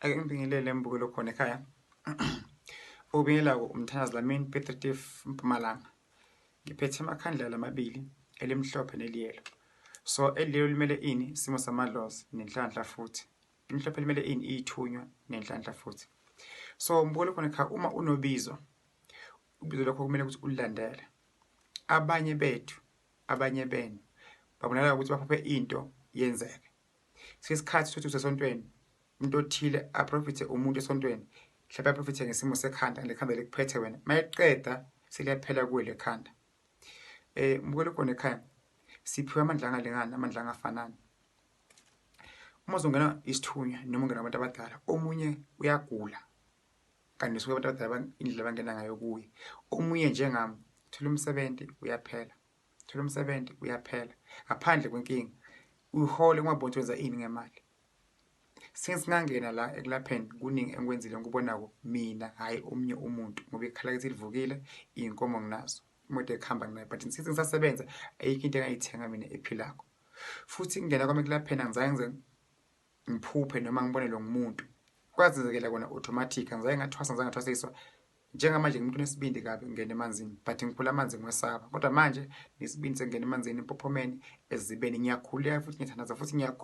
Ake ngibingelele mbukelo khona ekhaya. Ubingelela umthanazi lamini P30 Mpumalanga. Ngiphethe amakhandlela lamabili elimhlophe neliyelo. So eliyelo limele ini isimo samadlozi nenhlanhla futhi. Imhlophe limele ini ithunywa nenhlanhla futhi. So mbukelo khona ekhaya uma unobizo, ubizo lokho kumele ukuthi ulilandele. Abanye bethu, abanye benu babonakala ukuthi baphuphe into yenzeke. Sesikhathi sokuthi usesontweni umuntu othile aprofithe umuntu esontweni, mhlawumbe aprofithe ngesimo sekhanda lekhanda lekuphethe wena. Mayeqeda seliyaphela kuwe lekhanda. Mbukelo khona ekhaya siphiwe amandla angalingani, amandla angafanani. Uma uzongena isithunywa noma ungena abantu abadala, omunye uyagula kanti suke abantu abadala indlela abangena ngayo kuye. Omunye njengami thola umsebenzi uyaphela, thola umsebenzi uyaphela ngaphandle kwenkinga. Uhole ungaboni wenza ini ngemali. Singangena la ekulapheni kuningi engikwenzile ngikubonako mina, hayi omunye umuntu, ngoba ikhala kithi livukile, inkomo nginazo, imoto ekhamba nginayo, but ngithi ngisasebenza ayikho into engayithenga mina ephilako. Futhi ngingena kwami ekulapheni angizange ngiphuphe noma ngibonelwe ngumuntu. Kwazenzekela kona automatic, angizange ngathwasiswa. Njengamanje ngimuntu nesibindi kabi ngene emanzini, but ngiphula amanzi ngiwesaba. Kodwa manje nesibindi sengena emanzini empophomeni ezibeni, ngiyakhuleka futhi ngiyathandaza futhi ngiyakhuleka.